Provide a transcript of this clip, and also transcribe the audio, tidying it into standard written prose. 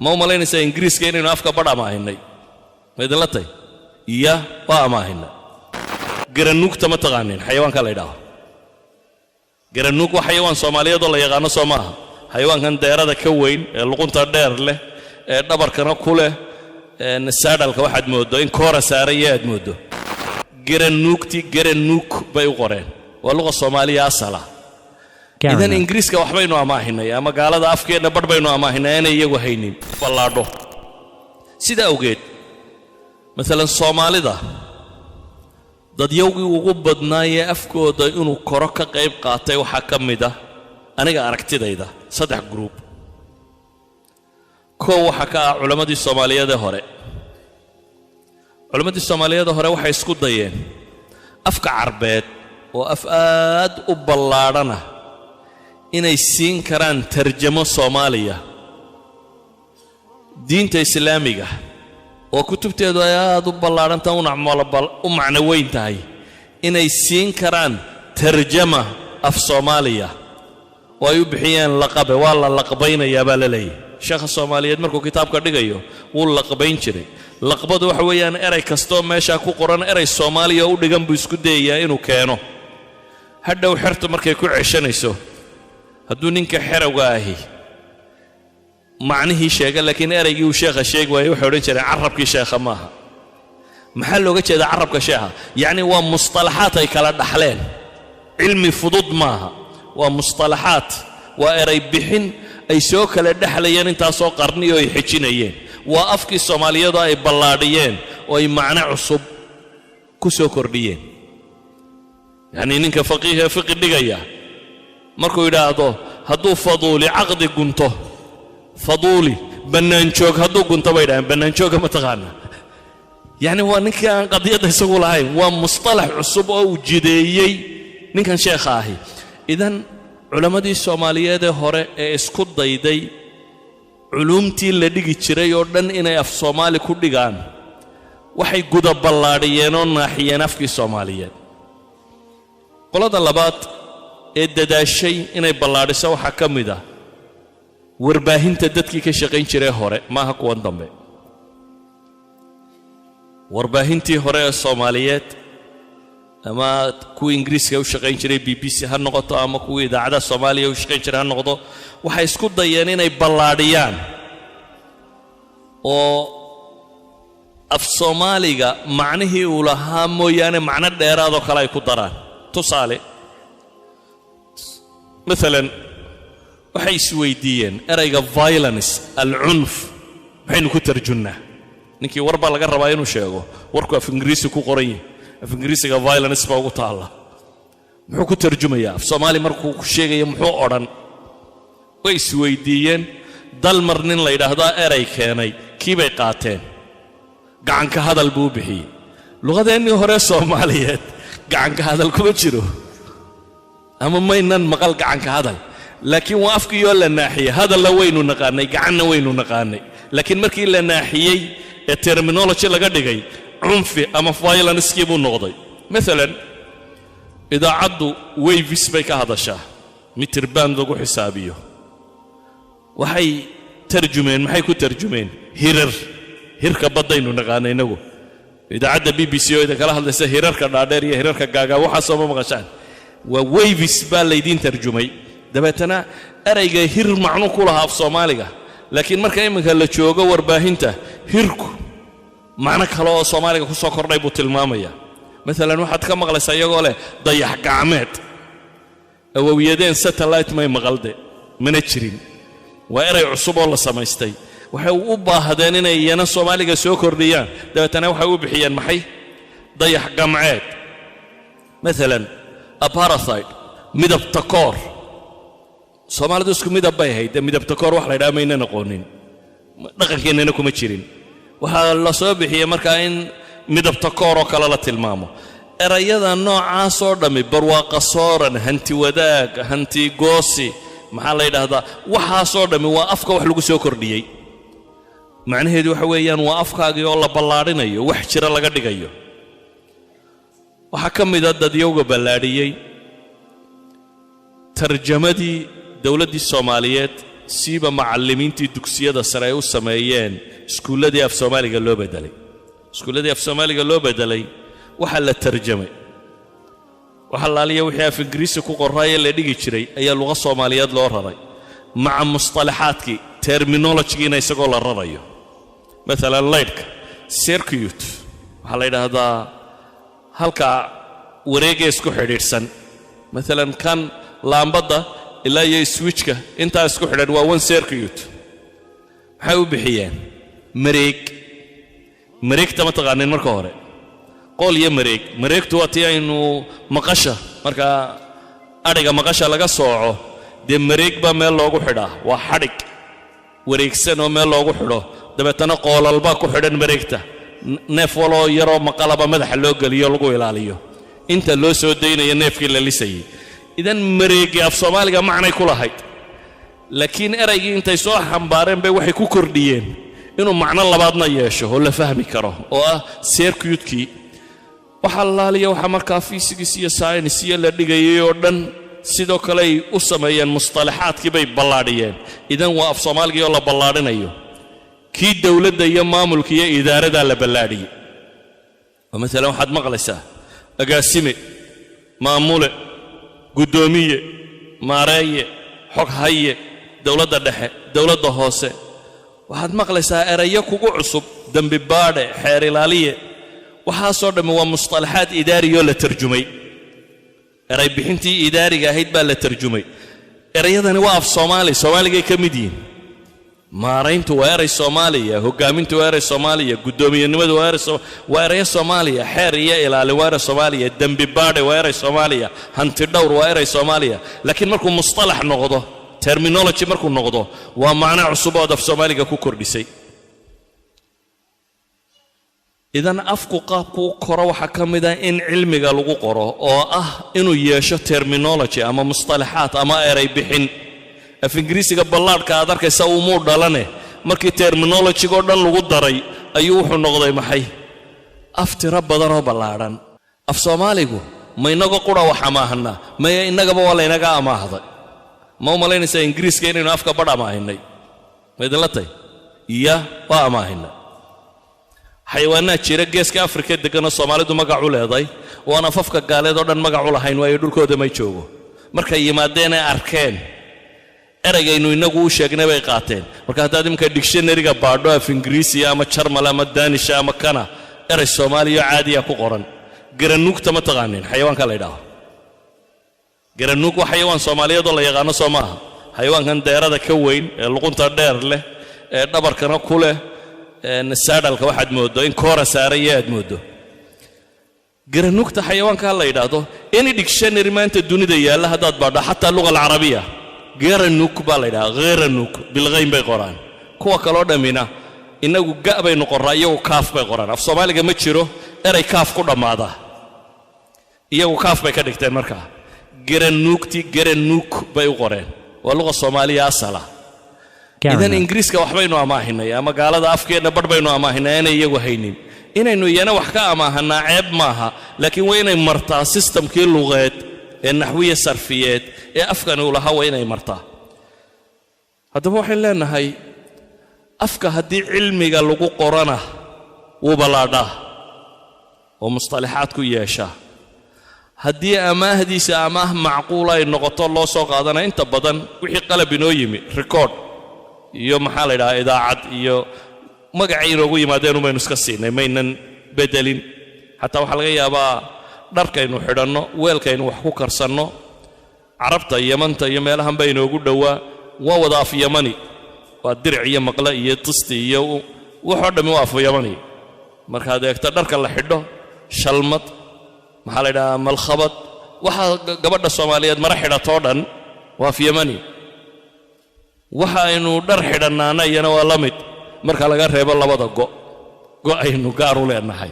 ma u malaynaysaa ingiriiska inaynu afka badh amaahinay ma idinla tahay iya waa amaahinay garanuugta ma taqaanin xayawaanka la yidhaaho garanuug waa xayawaan soomaaliyeedoo la yaqaano soo maaha xayawaankan deerada ka weyn ee luqunta dheer leh ee dhabarkana ku leh saadhalka waxaad mooddo in koora saaran yahay aad mooddo garanuugti garanuug bay u qoreen waa luqa soomaaliya asala idan ingiriiska waxbaynu amaahinay ama gaalada afkeedna badh baynu amaahinay aanay iyagu haynin ballaadho sida awgeed maalan soomaalida dadyowgii ugu badnaayee afkooda inuu koro ka qayb qaatay waxaa ka mid ah aniga aragtidayda 3 group koow waxaa ka ah culammadii soomaaliyeedee hore culammadii soomaaliyeedee hore waxay isku dayeen afka carbeed oo af aad u ballaadhana inay siin karaan tarjamo soomaaliya diinta islaamiga oo kutubteedu ay aad u ballaadhantahay u macno weyn tahay inay siin karaan tarjama af soomaaliya oo ay u bixiyeen laqabe waa la laqbaynayaa baa la leeyahay sheekha soomaaliyeed markuu kitaabka dhigayo wuu laqbayn jiray laqbadu waxa weeyaan eray kastoo meeshaa ku qoran eray soomaaliya u dhigan buu isku dayayaa inuu keeno hadhow xertu markay ku ceshanayso hadduu ninka xerowga ahi macnihii sheega laakiin eraygii uu sheekha sheegi waayey waxay odhan jireen carabkii sheekha maaha maxaa looga jeedaa carabka sheekha yacni waa mustalaxaad ay kala dhaxleen cilmi fudud maaha waa mustalaxaad waa eray bixin ay soo kala dhexlayeen intaasoo qarni oo ay xejinayeen waa afkii soomaaliyeedu ay ballaadhiyeen oo ay macno cusub ku soo kordhiyeen yacni ninka faqiihee fiqi dhigaya markuu yidhaahdo hadduu faduuli caqdi gunto faduuli bannaanjoog hadduu gunto bay dhahaan bannaanjooga ma taqaana yacni waa ninkii aan qadiyadda isagu lahayn waa mustalax cusub oo uu jideeyey ninkan sheekha ahi idan culammadii soomaaliyeedee hore ee isku dayday culuumtii la dhigi jiray oo dhan inay af soomaali ku dhigaan waxay guda ballaadhiyeen oo naaxiyeen afkii soomaaliyeed qolada labaad ee dadaashay inay ballaadhiso waxaa ka mid ah warbaahinta dadkii ka shaqayn jiray hore maaha kuwan dambe warbaahintii hore ee soomaaliyeed ama kuwii ingiriiska u shaqayn jiray BBC ha noqoto ama kuwii idaacada Soomaaliya u shaqayn jiray ha noqdo waxay isku dayeen inay ballaadhiyaan oo af Soomaaliga macnihii uu lahaa mooyaane macno dheeraad oo kale ay ku daraan tusaale مثلا waxay isweydiiyeen erayga violence al-unf waxaynu ku tarjunaa ninkii warba laga rabaa inuu sheego warku af ingiriisi ku qoran yahay af ingiriisiga violence baa ugu taala muxuu ku tarjumayaa af Soomaali markuu ku sheegayo muxuu odhan way isweydiiyeen dalmar nin la yiraahdo eray keenay kiibay qaateen gacan ka hadal buu bixiyay luqadeennii hore Soomaaliyeed gacan ka hadal kuma jiro ama maynan maqal gacan ka hadal laakiin waa afkiyo la naaxiyay hadal la weynu naqaanay gacanna weynu naqaanay laakiin markii la naaxiyay ee terminology laga dhigay cunfi ama violence kii buu noqday mesela idaacadu waves bay ka hadashaa mitir baan lagu xisaabiyo waxay tarjumeen maxay ku tarjumeen hirka badaynu naqaanay inagu idaacada BBC oo idin kala hadlaysa hirarka dhaadheer iyo hirarka gaaga waxa soo maqashaan waa waves baa leedin tarjumay dabeetana erayga hir macno ku lahaa af Soomaaliga laakiin marka iminka la joogo warbaahinta hirku macno kale oo Soomaaliga ku soo kordhay buu tilmaamaya مثلا waxaad ka maqlaysaa iyagoo leh dayax gacmeed awowiyadeen satellite may maqalde mana jirin waa eray cusub oo la samaystay waxay u baahdeen inay iyana Soomaaliga soo kordhiyaan dabeetana waxay u bixiyeen maxay dayax gacmeed مثلا apartheid midab takoor Soomaalidu isku midab bay ahayd midab takoor wax la yiraahdo mayna noqonin dhaqankeena kuma jirin waxa la soo bixiyay marka in midab takoor oo kala la tilmaamo erayada noocaas oo dhami barwaaqa sooran hanti wadaag hanti goosi maxaa la yiraahdaa waxa soo dhami waa afka wax lagu soo kordhiyay macnaheedu waxa weeyaan waa afkaagii oo la ballaarinayo wax jira laga dhigayo waxa kamid ah dadyowga ballaadhiyay tarjamadii dawladii Soomaaliyeed siiba macallimiintii dugsiyada sare ay u sameeyeen iskuulladii af soomaaliga loo bedelay iskuulladii af soomaaliga loo bedelay waxa la tarjamay waxa laaliya wixii af ingiriisi ku qorraayay la dhigi jiray ayaa luqad soomaaliyeed loo raray maca mustalaxaadkii terminology-giina isagoo la rarayo maalan laydhka circuit waxaa la yidhaahdaa halka wareegee isku xidhiidhsan maalan kan laambadda ilaa iyo switchka intaa isku xidhan waa one circuit maxay u bixiyeen mareegta ma taqaanin marka hore qool iyo mareegtu waa tii aynu maqasha markaa adhiga maqasha laga sooco dee mareeg baa meel loogu xidhaa waa xadhig wareegsan oo meel loogu xidho dabeetana qoolalbaa ku xidhan mareegta neef waloo yaroo maqalaba madaxa loo geliyo lagu ilaaliyo inta loo soo daynayo neefkii la lisayay idan mareegii af soomaaliga macnay ku lahayd laakiin eraygii intay soo xambaareen bay waxay ku kordhiyeen inuu macno labaadna yeesho oo la fahmi karo oo ah circuitkii waxa laaliya waxa markaa physics iyo science iyo la dhigayay oo dhan sidoo kale ay u sameeyeen mustalaxaadkii bay ballaadhiyeen idan waa af soomaaligii oo la ballaadhinayo kii dawladda iyo maamulka iyo idaarada la ballaadhiyey oo maalan waxaad maqlaysaa agaasime maamule guddoomiye maareeye xog haye dawladda dhexe dawladda hoose waxaad maqlaysaa erayo kugu cusub dembi baadhe xeer ilaaliye waxaasoo dhammi waa mustalaxaad idaariyoo la tarjumay eray bixintii idaariga ahayd baa la tarjumay erayadani waa af soomaaligay ka mid yihiin maarayntu waa eray soomaaliya hoggaamintu waa eray soomaaliya guddoomiyenimadu waa erayo soomaaliya xeer iyo ilaalin waa eray soomaaliya dembi baadhe waa eray soomaaliya hanti dhowr waa eray soomaaliya laakiin markuu mustalax noqdo terminology markuu noqdo waa macno cusub oo af soomaaliga ku kordhisay idan afku qaabku u koro waxaa ka mid ah in cilmiga lagu qoro oo ah inuu yeesho terminology ama mustalaxaad ama eray bixin af ingiriisiga ballaadhka aad arkaysa umuu dhalane markii terminology-go dhan lagu daray ayuu wuxuu noqday maxay af tiro badanoo ballaadhan af soomaaligu ma inaga qura wax amaahanaa maya innagaba waa laynaga amaahday ma u malaynaysaa ingiriiska inaynu afka badh amaahinay ma idinla tahy iya waa amaahinay xayawaanaad jira geeska afrika degganoo soomaalidu magac u leeday oo aan afafka gaaleed oo dhan magac u lahayn waayo dhulkooda may joogo markay yimaadeen ay arkeen eraygaynu innagu u sheegnay bay qaateen marka haddaad iminka dictionaryga baadho af ingiriisiya ama jarmal ama daanisha ama kana eray soomaaliya caadiya ku qoran garanuugta ma taqaanin xayawaanka la yidhaaho garanuug waa xayawaan soomaaliyeed oo la yaqaano soo maaha xayawaankan deerada ka weyn ee luqunta dheer leh ee dhabarkana ku leh saadhalka waxaad mooddo in koora saaraya aad mooddo garanuugta xayawaanka la yidhaahdo any dictionary maanta dunida yaalla haddaad baadho xataa luga alcarabiya garanuug baa la yidhaha garanuug bilghayn bay qoraan kuwa kaloo dhammina innagu ga' baynu qorraa iyagu kaaf bay qoraan af soomaaliga ma jiro eray kaaf ku dhammaada iyagu kaaf bay ka dhigteen markaa garanuugtii garanuug bay u qoreen waa luqa soomaaliya asala idan ingiriiska waxbaynu amaahinay ama gaalada afkeenna badh baynu amaahinay aanay iyagu haynin inaynu iyana wax ka amaahanaa ceeb maaha laakiin waa inay martaa sistamkii luqeed ee naxwiya sarfiyeed ee afkani u lahaa waa inay martaa haddaba waxayn leenahay afka haddii cilmiga lagu qorana wuu ballaadhaa oo mustalaxaad ku yeeshaa haddii amaahdiisa amaah macquula ay noqoto loo soo qaadana inta badan wixii qalab inoo yimi record iyo maxaa la yidhahaa idaacad iyo magacay inoogu yimaadeen umaynu iska siinay maynan bedelin xataa waxaa laga yaabaa dharkaynu xidhanno weelkaynu wax ku karsanno carabta yamanta iyo meelahan baa inoogu dhowaa waa wada af yamani waa diric iyo maqle iyo tisti iyo waxoo dhammi waa af yamani markaad eegto dharka la xidho shalmad maxaa la yidhahaa malkhabad waxaa gabadha soomaaliyeed mara xidhatoo dhan waa af yamani waxa aynu dhar xidhannaana iyana waa la mid marka laga reebo labada go' aynu gaar u leenahay